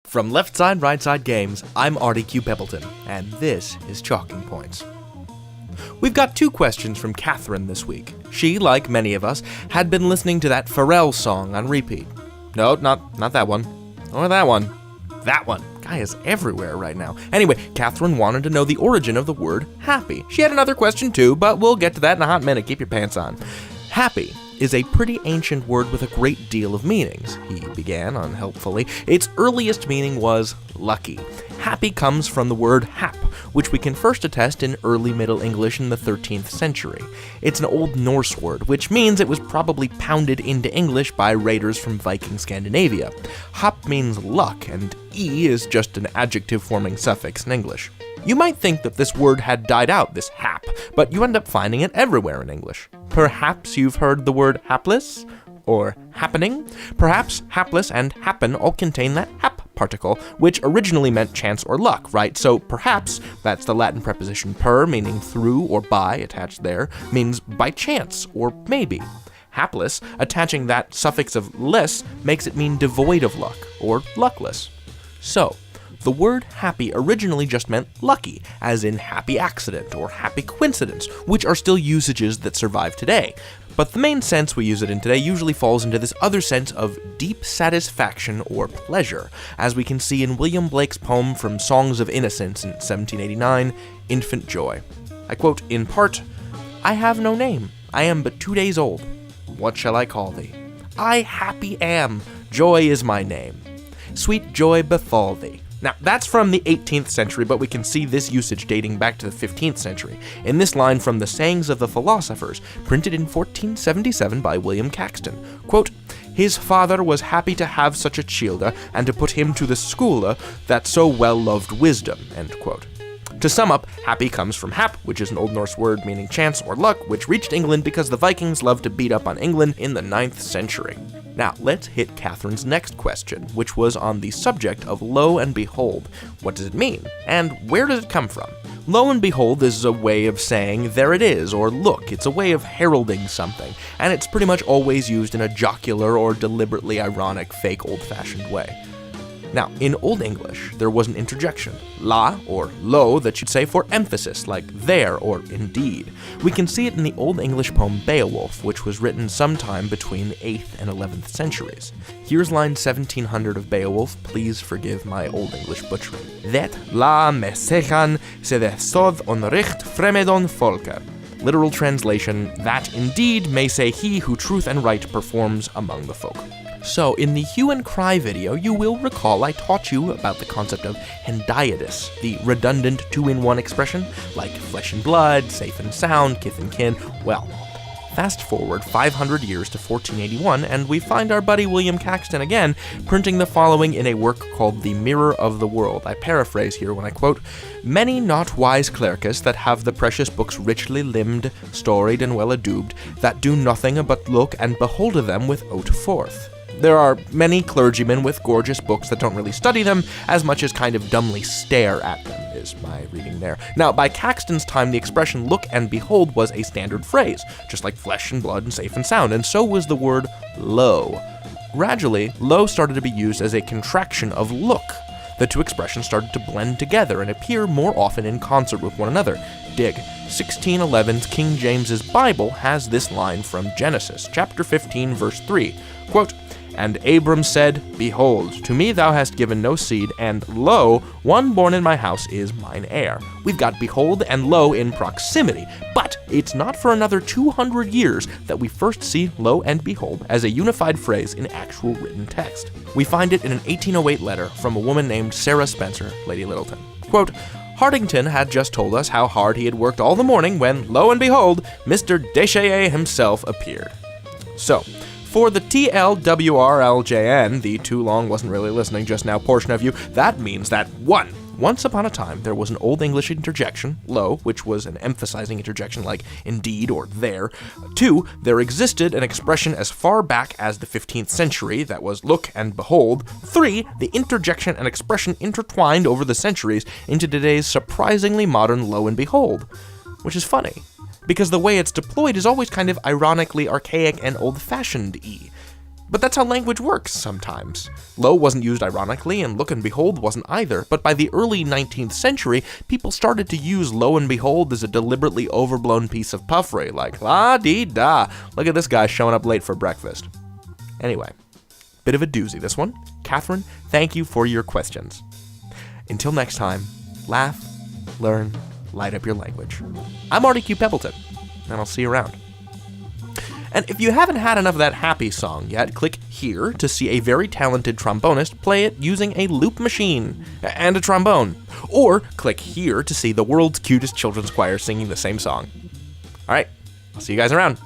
From Left Side, Right Side Games, I'm Artie Q. Peppleton, and this is Chalking Points. We've got two questions from Catherine this week. She, like many of us, had been listening to that Pharrell song on repeat. No, not that one. Or that one. That one. Guy is everywhere right now. Anyway, Catherine wanted to know the origin of the word happy. She had another question too, but we'll get to that in a hot minute. Keep your pants on. Happy is a pretty ancient word with a great deal of meanings, he began unhelpfully. Its earliest meaning was lucky. Happy comes from the word hap, which we can first attest in early Middle English in the 13th century. It's an Old Norse word, which means it was probably pounded into English by raiders from Viking Scandinavia. Hap means luck, and e is just an adjective-forming suffix in English. You might think that this word had died out, this hap, but you end up finding it everywhere in English. Perhaps you've heard the word hapless, or happening. Perhaps hapless and happen all contain that hap particle, which originally meant chance or luck, right? So perhaps, that's the Latin preposition per, meaning through or by, attached there, means by chance, or maybe. Hapless, attaching that suffix of less, makes it mean devoid of luck, or luckless. So, the word happy originally just meant lucky, as in happy accident or happy coincidence, which are still usages that survive today. But the main sense we use it in today usually falls into this other sense of deep satisfaction or pleasure, as we can see in William Blake's poem from Songs of Innocence in 1789, Infant Joy. I quote in part, "I have no name, I am but 2 days old. What shall I call thee? I happy am, joy is my name. Sweet joy befall thee." Now, that's from the 18th century, but we can see this usage dating back to the 15th century, in this line from the Sayings of the Philosophers, printed in 1477 by William Caxton. Quote, "His father was happy to have such a childe, and to put him to the schoole that so well loved wisdom," end quote. To sum up, happy comes from hap, which is an Old Norse word meaning chance or luck, which reached England because the Vikings loved to beat up on England in the 9th century. Now, let's hit Catherine's next question, which was on the subject of lo and behold. What does it mean? And where does it come from? Lo and behold is a way of saying there it is, or look. It's a way of heralding something, and it's pretty much always used in a jocular or deliberately ironic, fake, old-fashioned way. Now, in Old English, there was an interjection, la, or lo, that should say for emphasis, like there, or indeed. We can see it in the Old English poem Beowulf, which was written sometime between the 8th and 11th centuries. Here's line 1700 of Beowulf, please forgive my Old English butchering. "Det la me sechan se de soth on richt fremedon folke." Literal translation, that indeed may say he who truth and right performs among the folk. So, in the hue and cry video, you will recall I taught you about the concept of hendiadys, the redundant two-in-one expression, like flesh and blood, safe and sound, kith and kin. Well, fast forward 500 years to 1481, and we find our buddy William Caxton again, printing the following in a work called The Mirror of the World. I paraphrase here when I quote, "Many not wise clerks that have the precious books richly limned, storied, and well adoobed, that do nothing but look and behold them without forth." There are many clergymen with gorgeous books that don't really study them as much as kind of dumbly stare at them, is my reading there. Now, by Caxton's time, the expression look and behold was a standard phrase, just like flesh and blood and safe and sound, and so was the word lo. Gradually, lo started to be used as a contraction of look. The two expressions started to blend together and appear more often in concert with one another. Dig. 1611's King James's Bible has this line from Genesis, chapter 15, verse 3. Quote, "And Abram said, Behold, to me thou hast given no seed, and lo, one born in my house is mine heir." We've got behold and lo in proximity, but it's not for another 200 years that we first see lo and behold as a unified phrase in actual written text. We find it in an 1808 letter from a woman named Sarah Spencer, Lady Littleton. Quote, "Hardington had just told us how hard he had worked all the morning when, lo and behold, Mr. Deschamps himself appeared." So, for the TLWRLJN, the too long wasn't really listening just now portion of you, that means that 1. Once upon a time, there was an Old English interjection, lo, which was an emphasizing interjection like indeed or there. 2, there existed an expression as far back as the 15th century that was look and behold. 3, the interjection and expression intertwined over the centuries into today's surprisingly modern lo and behold, which is funny, because the way it's deployed is always kind of ironically archaic and old-fashioned-y. But that's how language works sometimes. Lo wasn't used ironically, and look and behold wasn't either, but by the early 19th century, people started to use lo and behold as a deliberately overblown piece of puffery, like la-dee-da, look at this guy showing up late for breakfast. Anyway, bit of a doozy this one. Catherine, thank you for your questions. Until next time, laugh, learn, light up your language. I'm Artie Q. Peppleton, and I'll see you around. And if you haven't had enough of that happy song yet, click here to see a very talented trombonist play it using a loop machine and a trombone. Or click here to see the world's cutest children's choir singing the same song. Alright, I'll see you guys around.